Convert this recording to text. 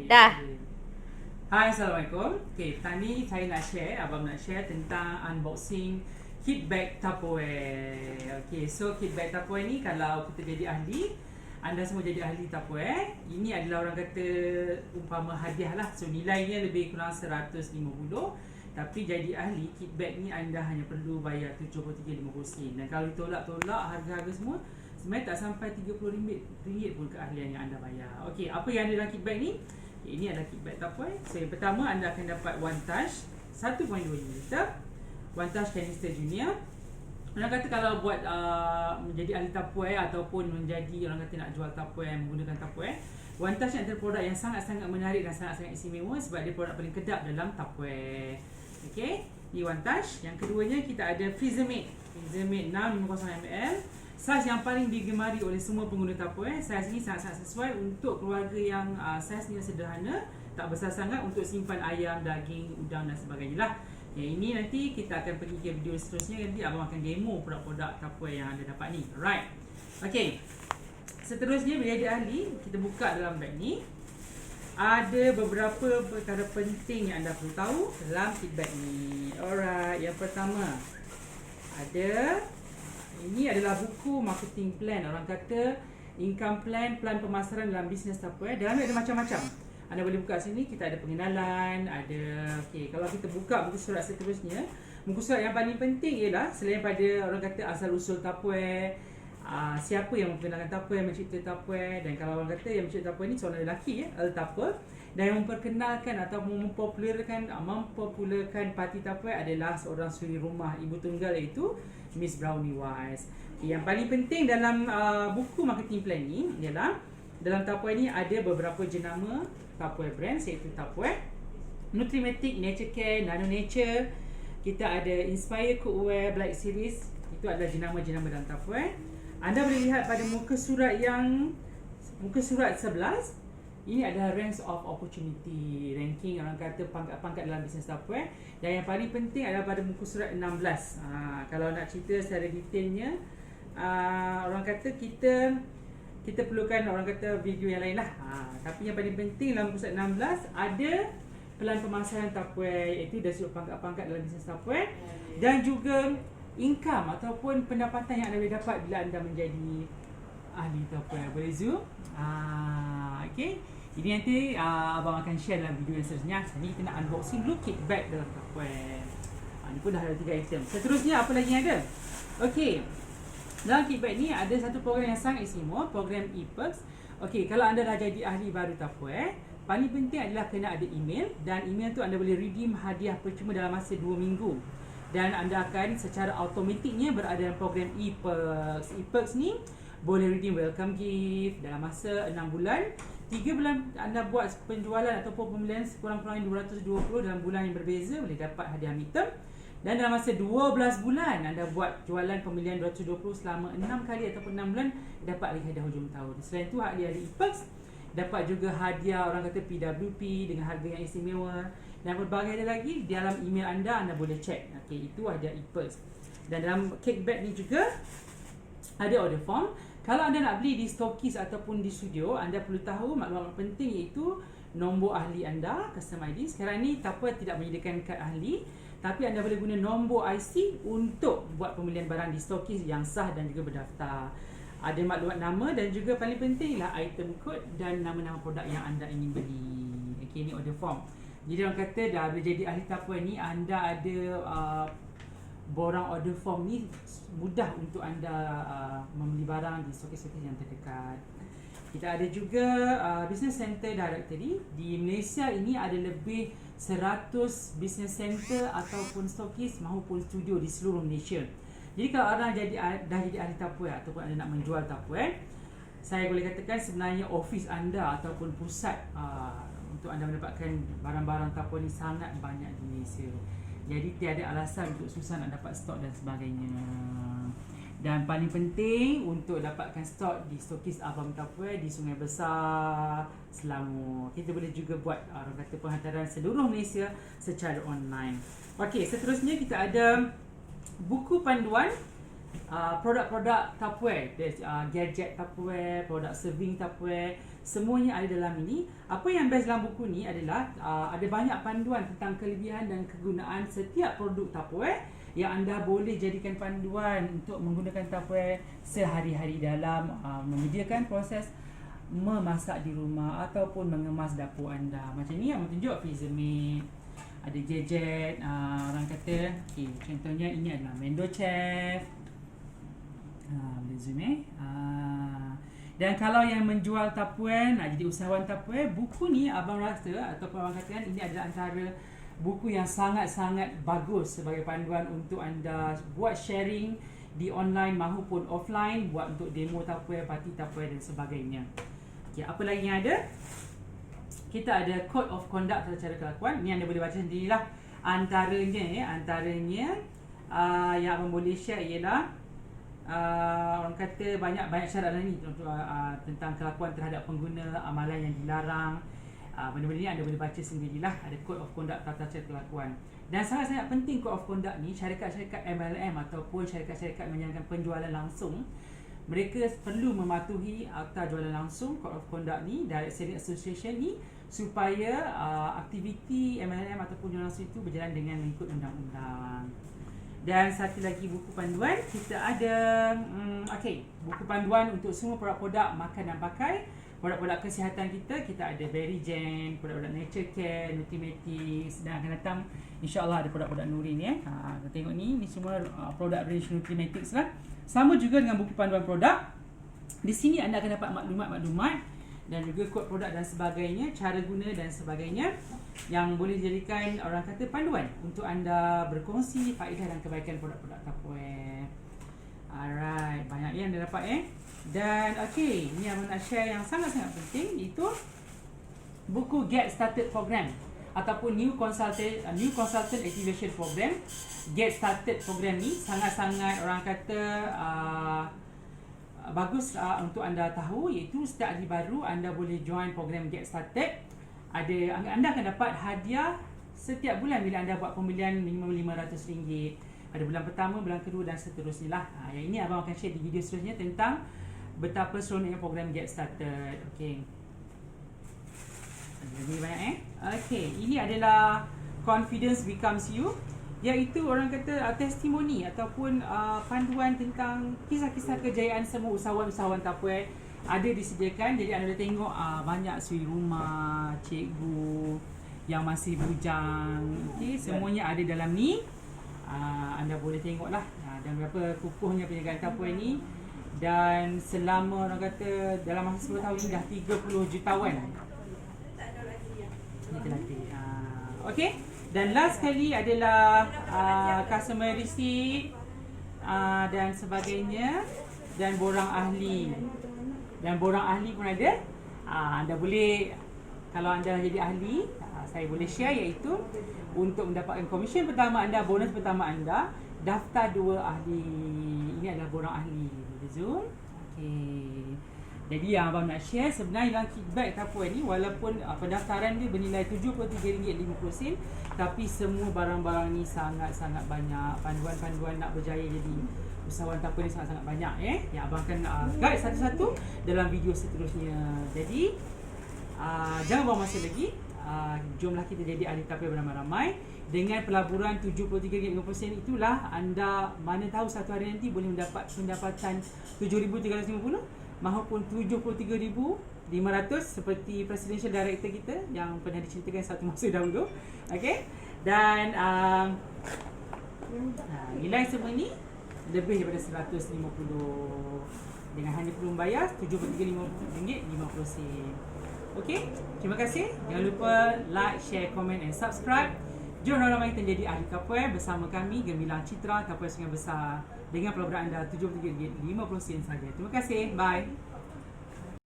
Dah. Hai, Assalamualaikum. Okay, tadi saya nak share, Abang nak share tentang unboxing kit bag Tupperware. Okay, so kit bag Tupperware ni kalau kita jadi ahli, anda semua jadi ahli Tupperware, ini adalah orang kata umpama hadiah lah. So nilainya lebih kurang 150. Tapi jadi ahli, kit bag ni anda hanya perlu bayar 73.50 sen. Dan kalau ditolak-tolak harga-harga semua, sebenarnya tak sampai RM30 pun keahlian yang anda bayar. Okey, apa yang ada dalam kit bag ni? Ini adalah kit bag Tupperware. So yang pertama anda akan dapat one touch 1.2 liter, one touch canister junior. Orang kata kalau buat menjadi ahli Tupperware ataupun menjadi orang kata nak jual Tupperware, menggunakan Tupperware, one touch antara produk yang sangat-sangat menarik dan sangat-sangat istimewa sebab dia produk paling kedap dalam Tupperware. Okey, ni one touch. Yang keduanya kita ada Freezer-Mate 650ml. Saiz yang paling digemari oleh semua pengguna Tupperware. Saiz ini sangat-sangat sesuai untuk keluarga yang saiz ni sederhana, tak besar sangat, untuk simpan ayam, daging, udang dan sebagainya lah. Yang ini nanti kita akan pergi ke video seterusnya, nanti abang akan demo produk-produk Tupperware yang anda dapat ni. Alright. Okay, seterusnya bila jadi ahli, kita buka dalam bag ni. Ada beberapa perkara penting yang anda perlu tahu dalam kit bag ni. Alright, yang pertama ada, ini adalah buku marketing plan. Orang kata income plan, plan pemasaran dalam bisnes Tupperware. Dalam ada macam-macam. Anda boleh buka sini, kita ada pengenalan, ada okey, kalau kita buka buku surat seterusnya, buku surat yang paling penting ialah selain pada orang kata asal usul Tupperware, siapa yang memperkenalkan Tupperware, mencipta Tupperware, dan kalau orang kata yang mencipta Tupperware ni seorang lelaki ya, Earl Tupper, dan yang memperkenalkan atau mempopularkan parti Tupperware adalah seorang suri rumah ibu tunggal, iaitu Miss Brownie Wise. Yang paling penting dalam buku marketing plan ni ialah dalam Tupperware ni ada beberapa jenama Tupperware brands, iaitu Tupperware, Nutrimatic, Nature Care, Nano Nature. Kita ada Inspire Cookware Black Series. Itu adalah jenama-jenama dalam Tupperware. Anda boleh lihat pada muka surat 11. Ini adalah ranks of opportunity, ranking orang kata pangkat-pangkat dalam bisnes Tupperware. Dan yang paling penting adalah pada muka surat 16. Kalau nak cerita secara detailnya, orang kata kita perlukan orang kata video yang lain lah. Tapi yang paling penting dalam muka surat 16 ada pelan pemasaran Tupperware, iaitu dari sudut pangkat-pangkat dalam bisnes Tupperware, dan juga income ataupun pendapatan yang anda boleh dapat bila anda menjadi ahli Tupperware. Boleh zoom? Okay. Ini nanti abang akan share dalam video yang seterusnya. Ini kita nak unboxing dulu kit bag dalam Tupperware. Ini pun dah ada 3 item. Seterusnya apa lagi yang ada? Okay, dalam kit bag ni ada satu program yang sangat istimewa, program e-perks. Okay, kalau anda dah jadi ahli baru Tupperware, paling penting adalah kena ada email. Dan email tu anda boleh redeem hadiah percuma dalam masa 2 minggu. Dan anda akan secara automatiknya berada dalam program e-perks. E-perks ni boleh redeem welcome gift dalam masa 6 bulan. 3 bulan anda buat penjualan ataupun pembelian sekurang-kurangnya 220 dalam bulan yang berbeza, boleh dapat hadiah midterm. Dan dalam masa 12 bulan anda buat jualan pembelian 220 selama 6 kali ataupun 6 bulan, dapat lagi hadiah hujung tahun. Selain itu, ahli-ahli e-perks dapat juga hadiah orang kata PWP dengan harga yang istimewa. Dan berbagai ada lagi dalam email anda boleh check. Okey, itu hadiah e-perks. Dan dalam cake bag ni juga ada order form. Kalau anda nak beli di stokis ataupun di studio, anda perlu tahu maklumat penting, iaitu nombor ahli anda, custom ID. Sekarang ni Tupperware tidak menyediakan kad ahli, tapi anda boleh guna nombor IC untuk buat pembelian barang di stokis yang sah dan juga berdaftar. Ada maklumat nama dan juga paling penting ialah item code dan nama-nama produk yang anda ingin beli. Okey, ni order form. Jadi orang kata dah boleh jadi ahli Tupperware ni, anda ada borang order form ni, mudah untuk anda membeli barang di stokis-stokis yang terdekat. Kita ada juga business center directory. Di Malaysia ini ada lebih 100 business center ataupun stokis maupun studio di seluruh Malaysia. Jadi kalau anda dah jadi ahli Tupperware ataupun anda nak menjual Tupperware, saya boleh katakan sebenarnya office anda ataupun pusat untuk anda mendapatkan barang-barang Tupperware ni sangat banyak di Malaysia. Jadi tiada alasan untuk susah nak dapat stok dan sebagainya. Dan paling penting untuk dapatkan stok di stokis Abang Tupperware di Sungai Besar, Selangor. Kita boleh juga buat orang kata penghantaran seluruh Malaysia secara online. Okey, seterusnya kita ada buku panduan produk-produk Tupperware, gadget Tupperware, produk serving Tupperware, semuanya ada dalam ini. Apa yang best dalam buku ni adalah ada banyak panduan tentang kelebihan dan kegunaan setiap produk Tupperware yang anda boleh jadikan panduan untuk menggunakan Tupperware sehari-hari dalam menyediakan proses memasak di rumah ataupun mengemas dapur anda. Macam ni yang tunjuk freezer mate, ada gadget, orang kata okay, contohnya ini adalah Mendo Chef. Boleh zoom dan kalau yang menjual Tupperware, nak jadi usahawan Tupperware, buku ni abang rasa ataupun abang katakan ini adalah antara buku yang sangat-sangat bagus sebagai panduan untuk anda buat sharing di online maupun offline, buat untuk demo Tupperware, parti Tupperware dan sebagainya. Okay, apa lagi yang ada? Kita ada Code of Conduct atau cara kelakuan. Ni anda boleh baca sendirilah. Antaranya yang abang boleh share ialah orang kata banyak syarat ni tentang kelakuan terhadap pengguna, amalan yang dilarang. Benda-benda ni anda boleh baca sendirilah. Ada Code of Conduct, tata cara kelakuan. Dan sangat-sangat penting Code of Conduct ni, syarikat-syarikat MLM ataupun syarikat-syarikat menjalankan penjualan langsung, mereka perlu mematuhi Akta Jualan Langsung, Code of Conduct ni, Direct Selling Association ni, supaya aktiviti MLM ataupun jualan langsung itu berjalan dengan mengikut undang-undang. Dan satu lagi buku panduan, kita ada buku panduan untuk semua produk-produk makan dan pakai, produk-produk kesihatan kita ada Berrygen, produk-produk Nature Care, Nutrimatics, dan akan datang insya-Allah ada produk-produk Nurin ya. Kita tengok ni semua produk range Nutrimatics lah. Sama juga dengan buku panduan produk. Di sini anda akan dapat maklumat-maklumat dan juga kod produk dan sebagainya, cara guna dan sebagainya yang boleh dijadikan orang kata panduan untuk anda berkongsi faedah dan kebaikan produk-produk Tupperware. Alright, banyak yang anda dapat Dan ni yang nak share yang sangat-sangat penting, iaitu buku Get Started Program ataupun New Consultant Activation Program. Get Started Program ni sangat-sangat orang kata bagus untuk anda tahu, iaitu setiap hari baru anda boleh join program Get Started. Anda akan dapat hadiah setiap bulan bila anda buat pembelian minimum RM500 pada bulan pertama, bulan kedua dan seterusnya lah. Yang ini abang akan share di video seterusnya tentang betapa seronoknya program Get Started. Lebih banyak ini adalah Confidence Becomes You, iaitu orang kata testimoni ataupun panduan tentang kisah-kisah kejayaan semua usahawan-usahawan Tupperware ada disediakan. Jadi anda boleh tengok banyak suri rumah, cikgu yang masih bujang, semuanya ada dalam ni. Anda boleh tengoklah dan berapa kukuhnya penjagaan Tupperware ni. Dan selama orang kata dalam masa 10 tahun ni dah 30 jutawan dan last sekali adalah customer receipt dan sebagainya, dan borang ahli. Dan borang ahli pun ada. Anda boleh, kalau anda jadi ahli, saya boleh share, iaitu untuk mendapatkan komisen pertama anda, bonus pertama anda, daftar 2 ahli. Ini adalah borang ahli. Zoom. Jadi yang abang nak share sebenarnya dalam kickback Tupperware ni, walaupun pendaftaran dia bernilai RM73.50, tapi semua barang-barang ni sangat-sangat banyak. Panduan-panduan nak berjaya jadi usahawan Tupperware ni sangat-sangat banyak yang abang akan guide satu-satu dalam video seterusnya. Jadi jangan buang masa lagi. Jomlah kita jadi ahli Tupperware beramai-ramai. Dengan pelaburan RM73.50 itulah anda mana tahu satu hari nanti boleh mendapat pendapatan RM7,350 maupun RM73,500 seperti presidential director kita yang pernah diceritakan satu masa dahulu. Dan nilai semua ni lebih daripada RM150 dengan hanya perlu membayar RM73.50. Terima kasih. Jangan lupa like, share, komen and subscribe. Jom ramai kita jadi ahli Tupperware bersama kami, Gemilang Citra, Tupperware Sungai Besar, dengan pelaburan anda RM73.50 saja. Terima kasih. Bye.